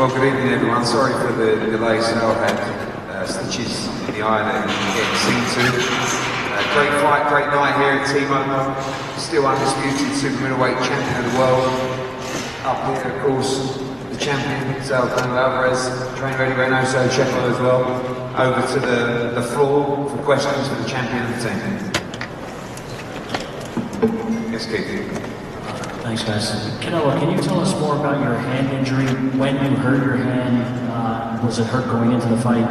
Well, good evening, everyone. Sorry for the delay. Sal had stitches in the eye that he getting seen to. Great fight, great night here at Timo. Still undisputed super middleweight champion of the world. Up here, of course, the champion, Canelo Alvarez, trained very Reynoso, Checo as well. Over to the floor for questions for the champion of the team. Yes, Keith. Thanks, guys. Canelo, can you tell us more about your hand injury? When you hurt your hand, was it hurt going into the fight?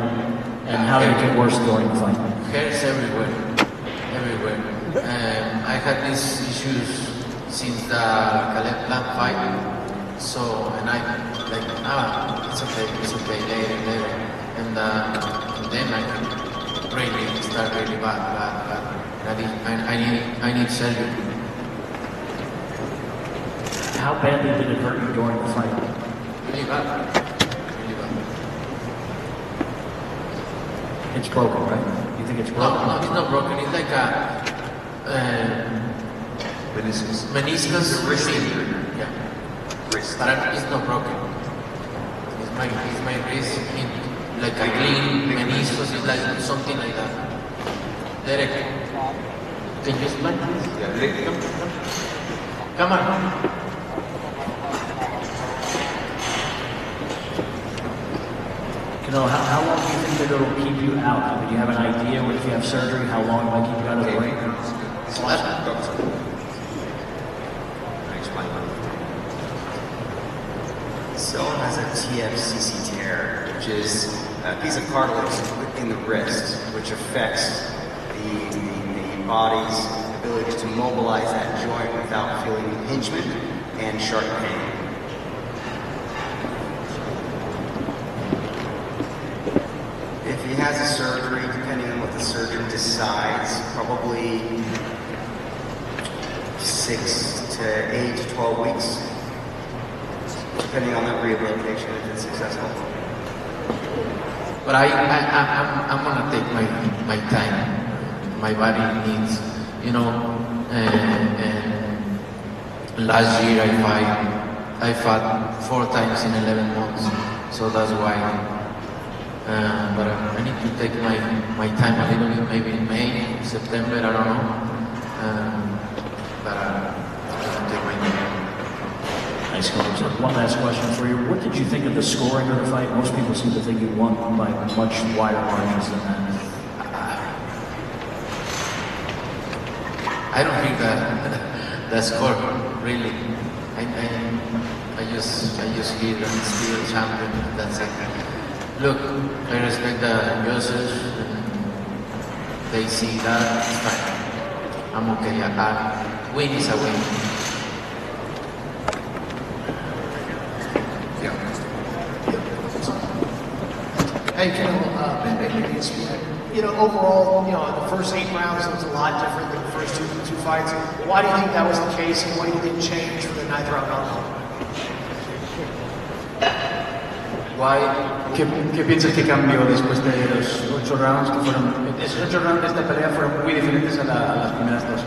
And how did it get worse during the fight? Hairs everywhere, everywhere. I had these issues since the Caleb Blanc fight. So, and I like, it's okay, later. And then I really start really bad. I need surgery. How badly did it hurt you during the fight? Really bad. It's broken, right? You think it's broken? No, it's not broken. It's like a meniscus. Wrist injury. Yeah. Wrist. But it's not broken. It's my wrist. Like a clean meniscus. It's like something like that. Derek, can you explain this? Yeah. Come on. How long do you think that it'll keep you out? I mean, do you have an idea if you have surgery, how long it might keep you out of the ring? Someone has a TFCC tear, which is a piece of cartilage in the wrist, which affects the body's ability to mobilize that joint without feeling impingement and sharp pain. If he has a surgery, depending on what the surgeon decides, probably 6 to 8 to 12 weeks, depending on that rehabilitation if it's successful. But I'm gonna take my time. My body needs, and last year I fought 4 times in 11 months, so that's why. But I need to take my time a little bit, maybe in May, September, I don't know. But I'll take my time. Nice comments. One last question for you. What did you think of the scoring of the fight? Most people seem to think you won by much wider margins than that. I don't think that score really. I just hear them still champion. That's it. Look, I respect the judges. They see that, it's fine. I'm okay. Win is a win. Yeah. Hey, Canelo, overall, the first 8 rounds was a lot different than the first two fights. Why do you think that was the case, and what do you think changed for the 9th round knockout? ¿Qué piensas que cambió después de los 8 rounds que fueron? Esos 8 rounds de esta pelea fueron muy diferentes a las primeras 2.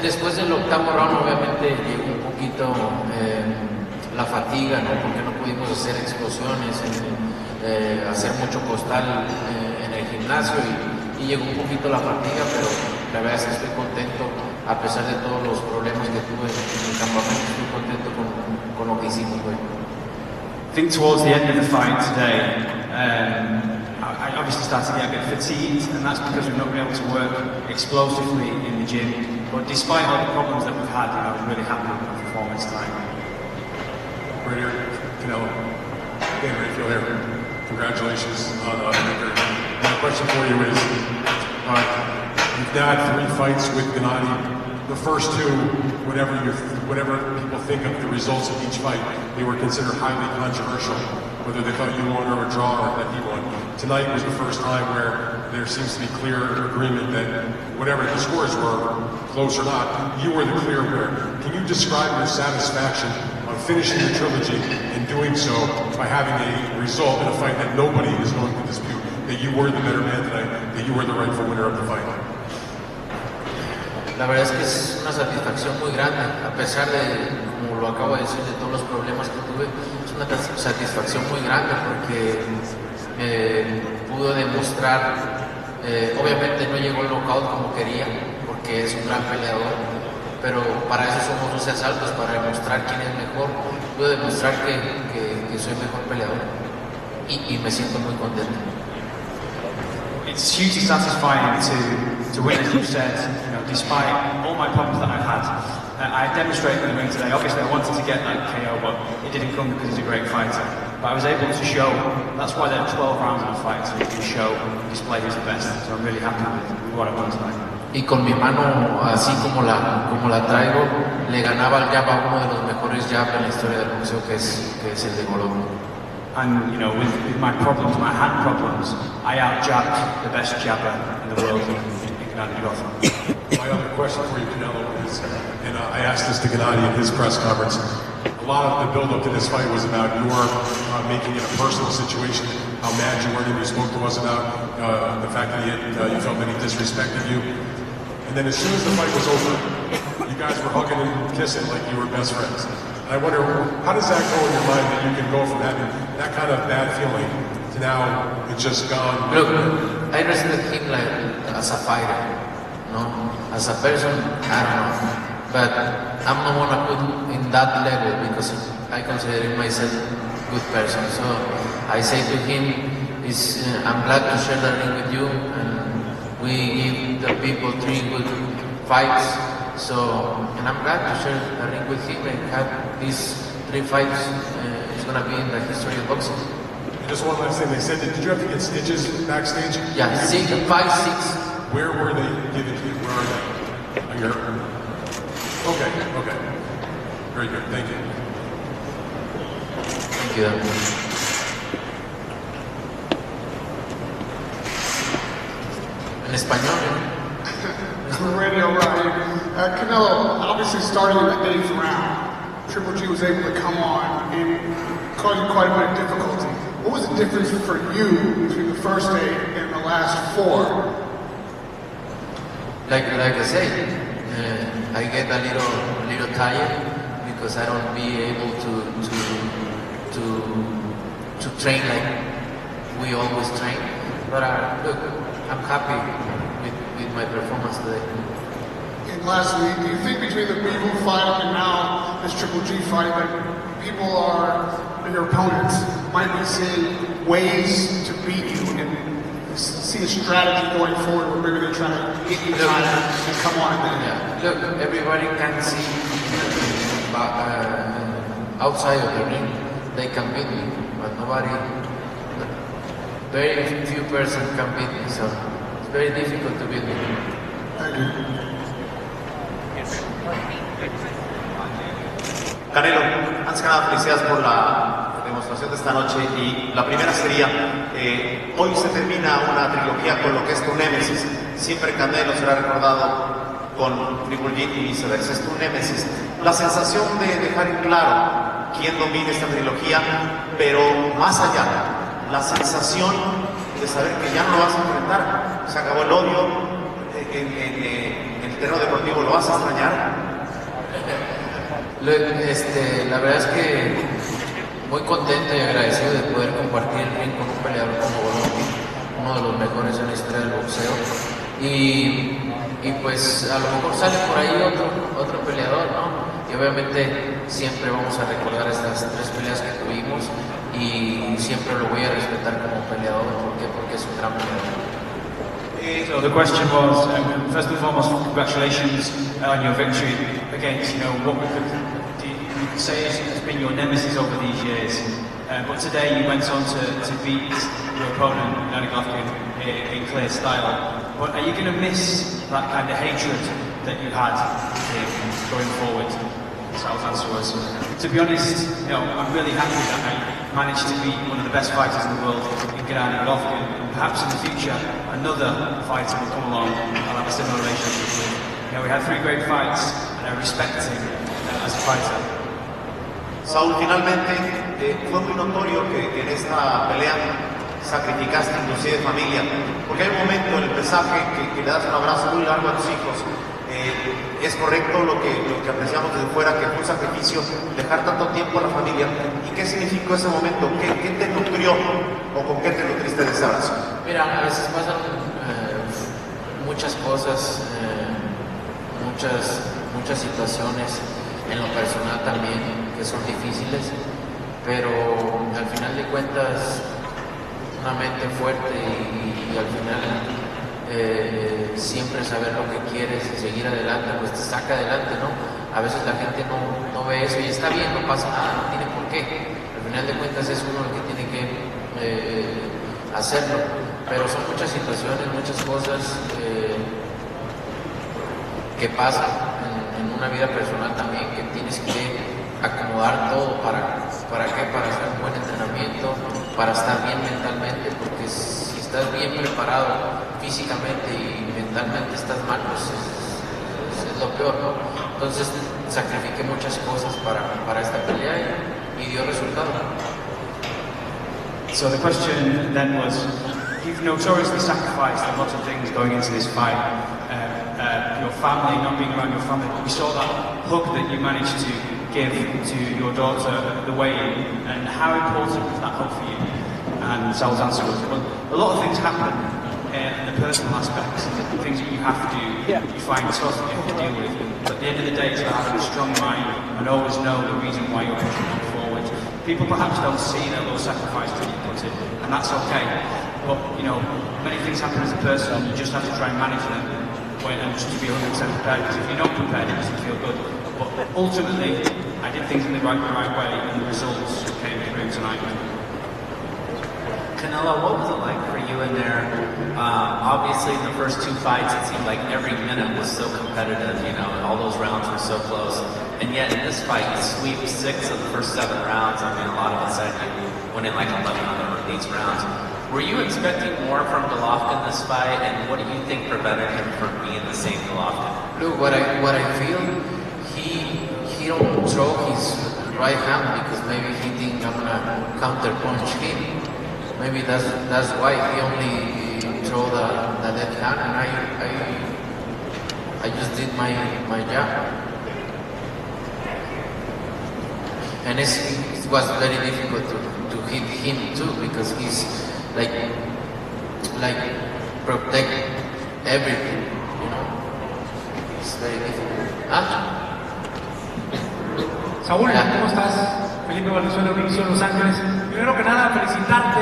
Después del 8º round, obviamente llegó un poquito la fatiga, ¿no? Porque no pudimos hacer explosiones, hacer mucho costal en el gimnasio y llegó un poquito la fatiga, pero la verdad es que estoy contento, a pesar de todos los problemas que tuve en el campamento, estoy contento con lo que hicimos hoy. I think towards the end of the fight today, I obviously started to get a bit fatigued, and that's because we've not been able to work explosively in the gym. But despite all the problems that we've had, I was really happy with the performance tonight. Right here, Canelo. Again, right here. Congratulations on the victory. My question for you is, you've now had 3 fights with Genndiy. The first 2, whatever people think of the results of each fight, they were considered highly controversial, whether they thought you won or a draw or that he won. Tonight was the first time where there seems to be clear agreement that whatever the scores were, close or not, you were the clear winner. Can you describe your satisfaction of finishing the trilogy and doing so by having a result in a fight that nobody is going to dispute, that you were the better man tonight, that you were the rightful winner of the fight? la verdad es que es una satisfacción muy grande, a pesar de, como lo acabo de decir, de todos los problemas que tuve, es una satisfacción muy grande porque pudo demostrar, obviamente no llegó al knockout como quería, porque es un gran peleador, pero para eso somos los asaltos, para demostrar quién es mejor. Pude demostrar que soy mejor peleador y me siento muy contento. It's hugely satisfying to win, as you said, despite all my problems that I've had. I demonstrated in the ring today. Obviously, I wanted to get that KO, but it didn't come because he's a great fighter. But I was able to show, that's why there are 12 rounds in a fight, so you can show, display who's the best. So I'm really happy with what I've done tonight. Y con mi mano, así como la traigo, le ganaba al jab a uno de los mejores jab en la historia del boxeo, que es el de Golovkin. And, with my problems, my hand problems, I out-jabbed the best jabber in the world in Genndiy Golovkin. My other question for you, Canelo, is, and I asked this to Genndiy in his press conference, a lot of the build-up to this fight was about your making it a personal situation, how mad you were, and you spoke to us about the fact that you felt that he disrespected you. And then as soon as the fight was over, you guys were hugging and kissing like you were best friends. And I wonder, how does that go in your mind that you can go from having that kind of bad feeling to now it's just gone? Look, I respect him like as a fighter, no? As a person, I don't know. But I'm not gonna put in that level because I consider myself a good person. So I say to him, I'm glad to share the ring with you, and we give the people 3 good fights. So, and I'm glad to share the ring with him and have these 3 fights. It's gonna be in the history of boxing. And just one last thing, they said, did you have to get stitches backstage? Yeah, 5, 6. Where were they given to you? Where are they? On your... Okay. Very good, thank you. Thank you. En español. Radio right. Canelo obviously started in the 8th round. Triple G was able to come on and cause you quite a bit of difficulty. What was the difference for you between the first 8 and the last 4? Like I say, I get a little tired because I don't be able to train like we always train. But look, I'm happy with my performance today. And lastly, do you think between the Beagle fight and now this Triple G fight that people your opponents might be seeing ways to beat you and see a strategy going forward where maybe they're trying to get you time and come on in there? Yeah. Look, everybody can see outside of the ring, they can beat me, but very few persons can beat me, so it's very difficult to beat me. Thank you. Canelo, antes que nada, felicidades por la demostración de esta noche y la primera sería, hoy se termina una trilogía con lo que es tu némesis. Siempre Canelo será recordado con Triple G y viceversa, es tu némesis. La sensación de dejar en claro quién domina esta trilogía, pero más allá, la sensación de saber que ya no lo vas a enfrentar, se acabó el odio, en el terreno deportivo lo vas a extrañar. La verdad es que muy contento y agradecido de poder compartir el ring con un peleador como Golovkin, uno de los mejores en la historia del boxeo. Y pues a lo mejor sale por ahí otro peleador, ¿no? Y obviamente siempre vamos a recordar estas 3 peleas que tuvimos y siempre lo voy a respetar como peleador. ¿Por qué? Porque es un gran peleador. So the question was, first and foremost, congratulations on your victory against, what we could say has been your nemesis over these years. But today you went on to beat your opponent, Genndiy Golovkin, in clear style. But are you going to miss that kind of hatred that you had going forward? Sal's answer was, to be honest, I'm really happy that I managed to beat one of the best fighters in the world in Genndiy Golovkin. Perhaps in the future, another fighter will come along and I'll have a similar relationship with. We had 3 great fights and I respect him as a fighter. Saúl, finalmente, fue muy notorio que en esta pelea sacrificaste inclusive familia, porque hay un momento en el pesaje que le das un abrazo muy largo a tus hijos, es correcto lo que apreciamos desde fuera, que fue un sacrificio dejar tanto tiempo a la familia. ¿Y qué significó ese momento? ¿Qué te nutrió o con qué te nutriste de ese abrazo? Mira, a veces pasan muchas cosas, muchas situaciones en lo personal también que son difíciles, pero al final de cuentas una mente fuerte y al final siempre saber lo que quieres y seguir adelante, pues te saca adelante, ¿no? A veces la gente no ve eso y está bien, no pasa nada, no tiene por qué. Al final de cuentas es uno el que tiene que hacerlo, pero son muchas situaciones, muchas cosas que pasan en una vida personal también, que tienes que acomodar todo para qué, para hacer un buen entrenamiento, para estar bien mentalmente, porque si estás bien preparado físicamente y mentalmente estás mal, pues es lo peor, ¿no? Entonces sacrifiqué muchas cosas para esta pelea y dio resultado. So the question then was, you've notoriously sacrificed a lot of things going into this fight. Your family, not being around your family. We saw that hug that you managed to give to your daughter at the weigh-in, and how important was that hug for you? And Sal's answer was, well, a lot of things happen in the personal aspects, things that you have to do, you find tough, you have to deal with. But at the end of the day, it's about having a strong mind and always know the reason why you're pushing forward. People perhaps don't see that little sacrifice that you put in, and that's okay. But, you know, many things happen as a person, and you just have to try and manage them and just to be 100% prepared, because if you're not prepared, it doesn't feel good. But ultimately, I did things in the right way, and the results came through tonight. Canelo, what was it like for you in there? Obviously, in the first two fights, it seemed like every minute was so competitive, you know, and all those rounds were so close. And yet, in this fight, you sweep 6 of the first 7 rounds. I mean, a lot of us said you went in like 11 of these rounds. Were you expecting more from Golovkin this fight, and what do you think prevented him from being the same Golovkin? Look, what I feel, he don't throw his right hand because maybe he think I'm gonna counter punch him. Maybe that's why he only throw the left hand, and I just did my job. And it was very difficult to hit him too, because he's like protect everything, you know. It's very difficult. Saúl, ¿cómo estás? Felipe Valenzuela, Univisión Los Ángeles. Primero que nada, felicitarte.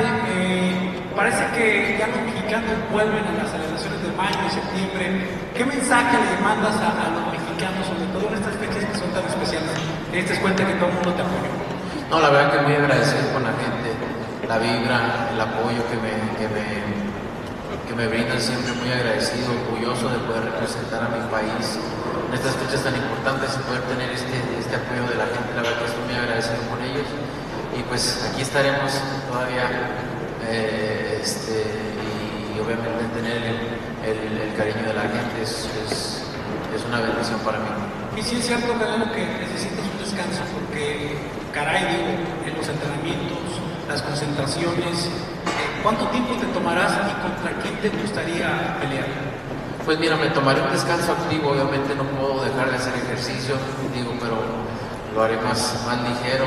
Parece que ya los mexicanos vuelven a las celebraciones de mayo y septiembre. ¿Qué mensaje le mandas a los mexicanos, sobre todo en estas fechas que son tan especiales? Te diste cuenta que todo el mundo te apoya. No, la verdad que muy agradecido con la gente, la vibra, el apoyo que me brindan, siempre muy agradecido, orgulloso de poder representar a mi país en estas fechas tan importantes y poder tener este apoyo de la gente. La verdad que estoy muy agradecido con ellos y pues aquí estaremos todavía y obviamente tener el cariño de la gente es una bendición para mí. Y sí es cierto, Canelo, que necesitas un descanso porque, caray, digo, en los entrenamientos, las concentraciones, ¿cuánto tiempo te tomarás y contra quién te gustaría pelear? Pues mira, me tomaré un descanso activo, obviamente no puedo dejar de hacer ejercicio, digo, pero lo haré más ligero.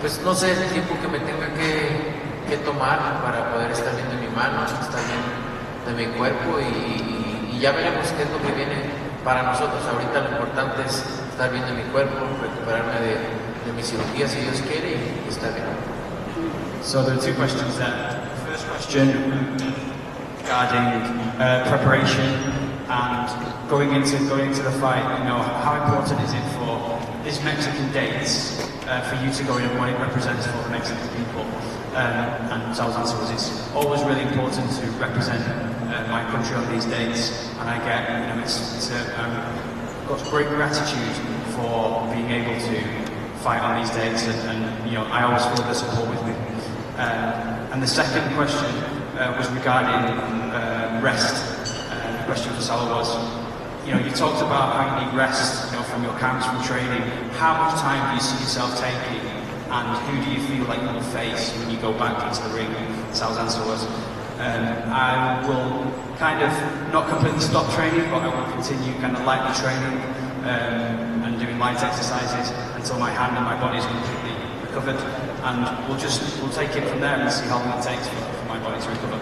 Pues no sé el tiempo que me tenga que tomar para poder estar bien de mi mano, estar bien de mi cuerpo y ya veremos qué es lo que viene para nosotros. Ahorita lo importante es estar bien de mi cuerpo, recuperarme de mi cirugía si Dios quiere y estar bien. So there are two questions there. The first question regarding preparation and going into the fight. You know, how important is it for this Mexican dates for you to go in and what it represents for the Mexican people? And Sal's answer was, it's always really important to represent my country on these dates, and I get, you know, got great gratitude for being able to fight on these dates, and you know, I always feel the support with me. And the second question was regarding rest. The question for Sal was, you know, you talked about how you need rest, you know, from your camps, from training. How much time do you see yourself taking, and who do you feel like you will face when you go back into the ring? Sal's answer was, I will kind of not completely stop training, but I will continue kind of lightly training and doing light exercises until my hand and my body is completely recovered, and we'll take it from there and see how long it takes for my body to recover.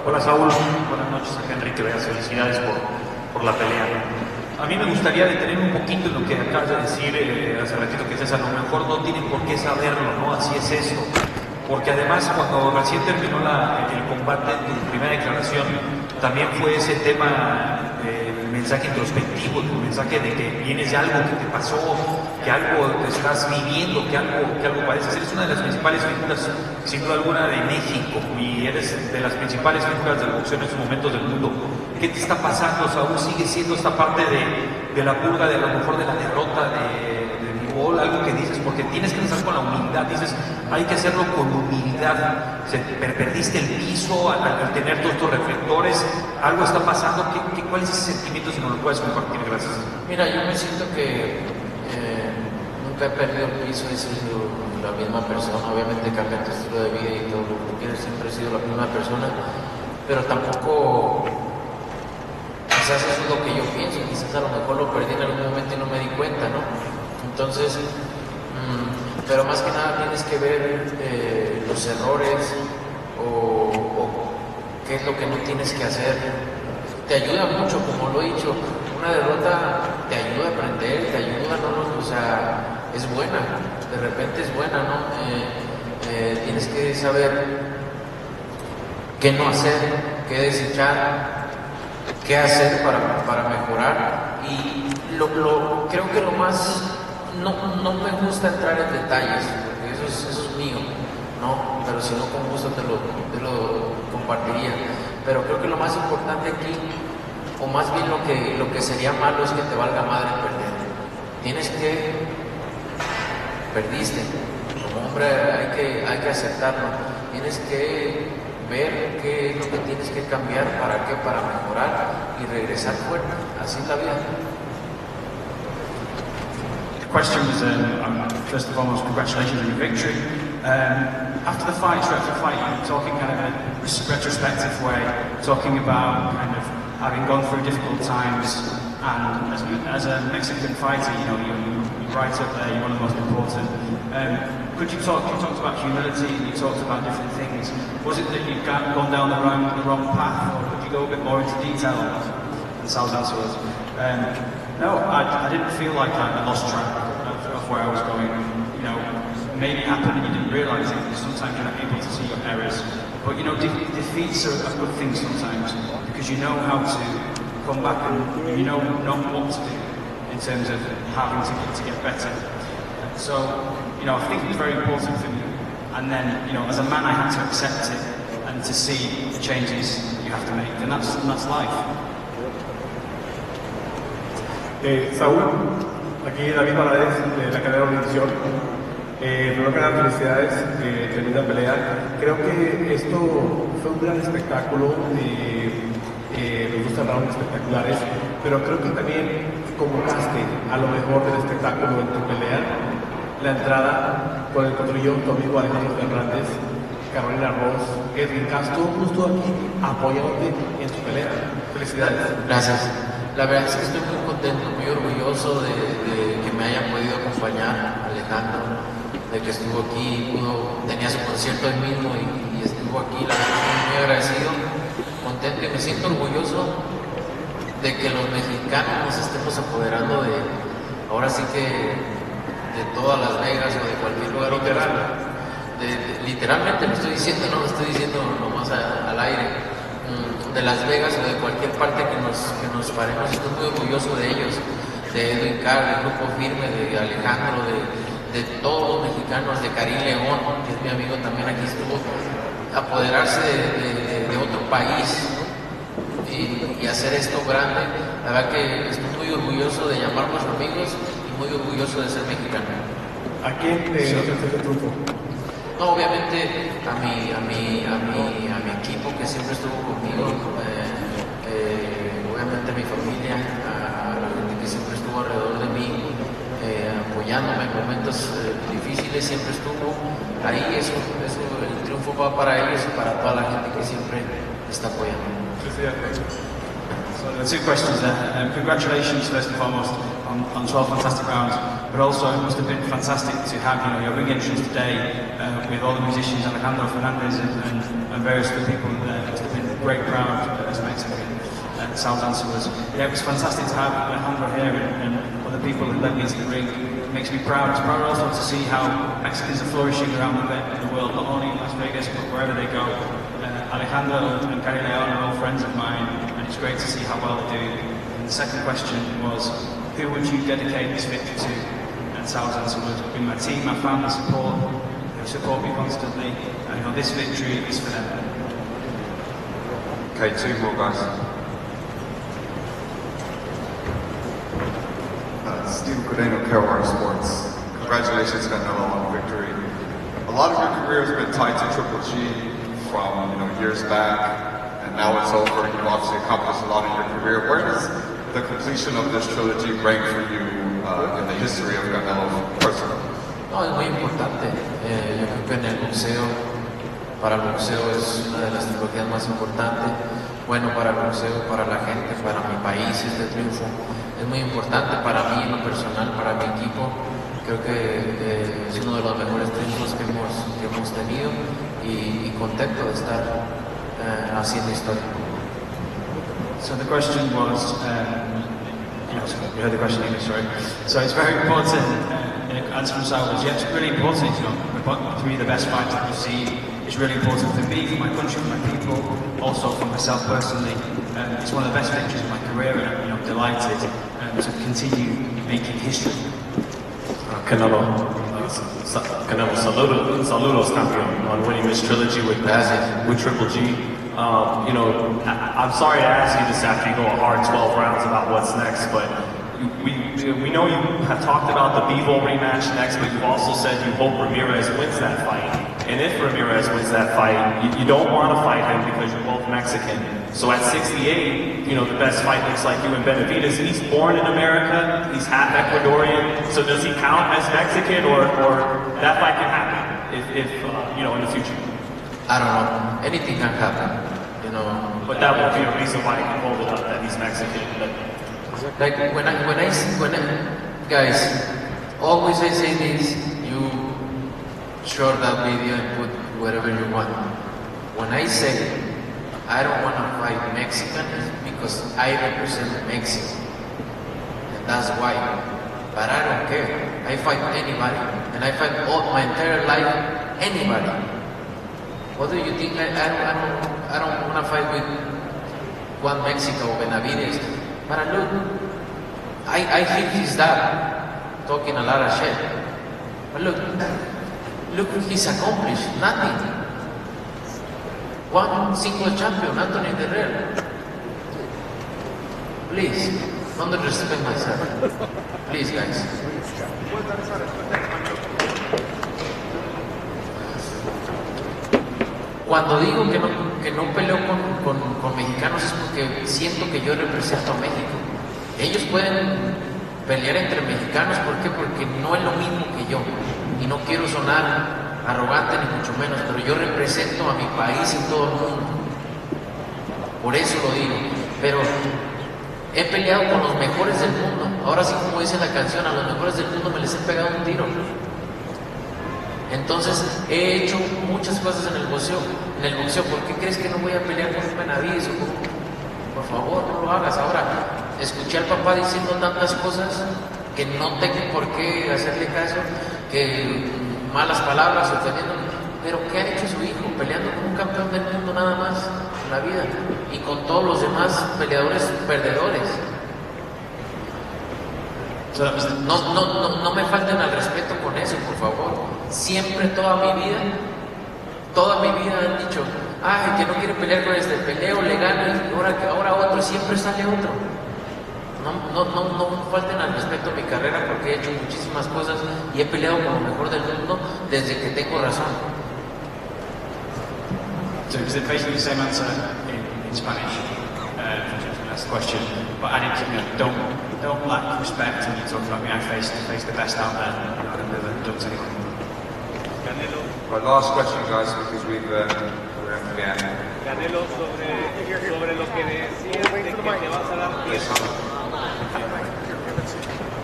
Hola Saúl, buenas noches, acá Enrique Veas, felicidades por la pelea. A mí me gustaría detener un poquito en lo que acabas de decir hace ratito, que César, a lo mejor no tienen por qué saberlo, ¿no? Así es esto. Porque además cuando recién terminó el combate, tu primera declaración, también fue ese tema, el mensaje introspectivo, el mensaje de que vienes de algo que te pasó, que algo te estás viviendo, que algo padeces. Eres una de las principales figuras, sin duda alguna, de México, y eres de las principales figuras del boxeo en estos momentos del mundo. ¿Qué te está pasando, Saúl? ¿Sigue siendo esta parte de la purga, de a lo mejor de la derrota, de gol, algo que dices? Porque tienes que empezar con la humildad, dices, hay que hacerlo con humildad. Perdiste el piso al tener todos estos reflectores, algo está pasando. ¿Cuál es ese sentimiento, si nos lo puedes compartir? Gracias. Mira, yo me siento que nunca he perdido el piso, he sido la misma persona. Obviamente cambié tu estilo de vida y todo lo que tú quieres, siempre he sido la misma persona, pero tampoco quizás eso es lo que yo pienso, quizás a lo mejor lo perdí en algún momento y no me di cuenta, ¿no? Entonces, pero más que nada tienes que ver los errores o qué es lo que no tienes que hacer. Te ayuda mucho, como lo he dicho, una derrota te ayuda a aprender, te ayuda, ¿no? O sea, es buena, de repente es buena, ¿no? Tienes que saber qué no hacer, qué desechar, qué hacer para mejorar. Y creo que lo más, no me gusta entrar en detalles, porque eso es mío, ¿no? Pero si no, con gusto te lo compartiría. Pero creo que lo más importante aquí, o más bien lo que sería malo, es que te valga madre perder. Perdiste. Como hombre hay que aceptarlo. Tienes que ver qué es lo que tienes que cambiar, para mejorar y regresar fuerte. Así es la vida. The question was, first and foremost, congratulations on your victory. After the fight, you were talking kind of in a retrospective way, talking about kind of having gone through difficult times, and as a Mexican fighter, you're right up there, you're one of the most important. You talked about humility, you talked about different things. Was it that you'd gone down the wrong path, or could you go a bit more into detail than Sal's answer was? No, I didn't feel like I lost track of where I was going. Maybe it happened and you didn't realise it, because sometimes you're not able to see your errors. But defeats are a good thing sometimes, because you know how to come back and you know what to do in terms of having to get better. So, I think it was very important for me. And then, as a man, I had to accept it and to see the changes you have to make, and that's life. Saúl, aquí David Alvarez de la cadena Univision. Primero que nada, felicidades, tremenda pelea. Creo que esto fue un gran espectáculo, los dos rounds espectaculares, pero creo que también convocaste a lo mejor del espectáculo en tu pelea, la entrada con el contrillón, tu amigo Alejandro Fernández, Carolina Ross, Edwin Castro, justo aquí apoyándote en tu pelea. Felicidades. Gracias. La verdad es que estoy muy contento, muy orgulloso de que me haya podido acompañar Alejandro, de que estuvo aquí, tenía su concierto él mismo y estuvo aquí. La verdad estoy muy agradecido, contento, y me siento orgulloso de que los mexicanos nos estemos apoderando ahora sí que de todas Las Vegas o de cualquier lugar. Literalmente lo estoy diciendo, no lo estoy diciendo nomás al aire. De Las Vegas o de cualquier parte que nos paremos. Estoy muy orgulloso de ellos, de Edwin Carr, del Grupo Firme, de Alejandro, de todos los mexicanos, de Karim León, que es mi amigo también, aquí estuvo, apoderarse de otro país y hacer esto grande. La verdad que estoy muy orgulloso de llamarnos amigos y muy orgulloso de ser mexicano. ¿A quién te ofreces el triunfo? No, obviamente a mi equipo que siempre estuvo conmigo, obviamente a mi familia, a la gente que siempre estuvo alrededor de mí, apoyando. apoyándome en momentos difíciles, siempre estuvo ahí. Eso, el triunfo va para ellos y para toda la gente que siempre está apoyando. So there are two questions there. Congratulations first and foremost on 12 fantastic rounds, but also it must have been fantastic to have your ring entrance today with all the musicians, Alejandro Fernandez and various other people there. It must have been a great crowd as Mexican. Sal Dancer was. Yeah, it was fantastic to have Alejandro here and other people that led me into the ring. It makes me proud. It's proud also to see how Mexicans are flourishing around the world, not only in Las Vegas but wherever they go. Alejandro and Gary Leon are all friends of mine, and it's great to see how well they're doing. And the second question was, who would you dedicate this victory to? And Sal Dancer would be my team, my family, they support me constantly, and this victory is for them. Okay, two more guys. Steve Cordeno, Carolina Sports. Congratulations, Canelo, on victory. A lot of your career has been tied to Triple G from years back, and now it's over. You've obviously accomplished a lot in your career. Where does the completion of this trilogy rank for you in the history of Canelo personally? No, es muy importante. Yo creo que en el boxeo, para el boxeo es una de las trilogías más importantes. Bueno, para el boxeo, para la gente, para mi país, este triunfo es muy importante para mí en lo personal, para mi equipo. Creo que es uno de los mejores triunfos que hemos tenido y contento de estar haciendo historia. So the question was, you heard the question in English, sorry. So it's very important, answer from Sal was, yeah, it's really important, to me the best fight that we've seen. It's really important for me, for my country, for my people, also for myself personally. It's one of the best victories of my career, and I'm delighted to continue making history. Canelo, saludos, campeón, on winning this trilogy with Triple G. I'm sorry to ask you this after you go a hard 12 rounds about what's next, but we know you have talked about the Bivol rematch next, but you've also said you hope Ramirez wins that fight. And if Ramirez wins that fight, you don't want to fight him because you're both Mexican. So at 68, the best fight looks like you and Benavidez. He's born in America, he's half Ecuadorian, so does he count as Mexican, or that fight can happen if in the future? I don't know. Anything can happen, But that would be a reason why he can hold it up, that he's Mexican. Like when I guys, always I say this, you share that video and put whatever you want. When I say I don't want to fight Mexican, it's because I represent Mexico. And that's why. But I don't care. I fight anybody. And I fight all my entire life, anybody. What do you think? I don't want to fight with Juan Mexico or Benavidez. But look, I hear his dad talking a lot of shit. But look what he's accomplished. Nothing. One single champion, Anthony Guerrero. Please, don't disrespect myself. Please, guys. Cuando digo que no peleo con mexicanos es porque siento que yo represento a México. Ellos pueden pelear entre mexicanos, ¿por qué? Porque no es lo mismo que yo. Y no quiero sonar arrogante ni mucho menos, pero yo represento a mi país en todo el mundo. Por eso lo digo. Pero he peleado con los mejores del mundo. Ahora sí, como dice la canción, a los mejores del mundo me les he pegado un tiro. Entonces he hecho muchas cosas en el boxeo. ¿Por qué crees que no voy a pelear con un Benavidez? Por favor, no lo hagas. Ahora, escuché al papá diciendo tantas cosas que no tengo por qué hacerle caso, que malas palabras, ofendiendo. Pero ¿qué ha hecho su hijo? Peleando con un campeón del mundo nada más en la vida y con todos los demás peleadores perdedores. No me falten al respeto con eso, por favor. Siempre, toda mi vida han dicho, ay, que no quiere pelear con este, peleo, le gano, y ahora otro, siempre sale otro. No falten al respeto a mi carrera porque he hecho muchísimas cosas y he peleado con lo mejor del mundo desde que tengo razón. So it's basically the same answer in Spanish. next question. But I didn't, don't lack respect when you talk about me. I faced the best out there. I've never done to anyone. Right, last question, guys, because we're going to be out. Canelo, sobre lo que decías de que te vas a dar tiempo.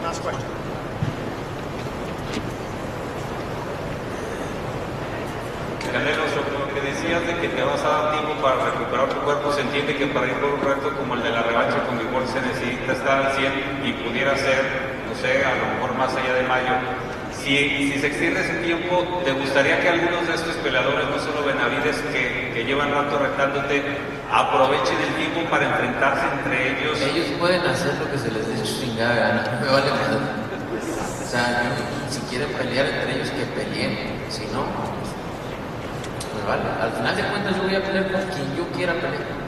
Last question. Canelo, sobre lo que decías de que te vas a dar tiempo para recuperar tu cuerpo, se entiende que para ir por un reto como el de la revancha con Bivol se necesita estar al 100 y pudiera ser, no sé, a lo mejor más allá de mayo. Si se extiende ese tiempo, ¿te gustaría que algunos de estos peleadores, no solo Benavides, que llevan rato retándote, aprovechen el tiempo para enfrentarse entre ellos? Ellos pueden hacer lo que se les dé su chingada gana, no me vale madre. O sea, si quieren pelear entre ellos, que peleen. Si no, pues vale. Al final de cuentas, yo voy a pelear con quien yo quiera pelear.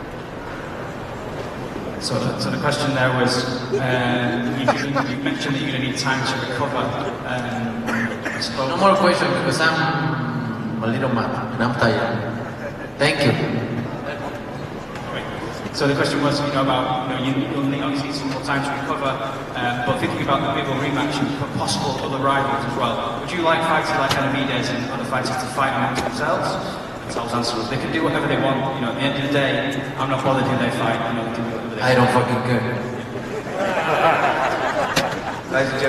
So the question there was, you mentioned that you're going to need time to recover. I suppose. No more questions because I'm a little mad and I'm tired. Thank you. So the question was, about, you'll need obviously some more time to recover, but thinking about the Bivol rematch and possible other rivals as well, would you like fighters like Benavides and other fighters to fight amongst themselves? They can do whatever they want. At the end of the day, I'm not bothered who they fight. They can do whatever they want. I don't fucking care. Ladies and gentlemen.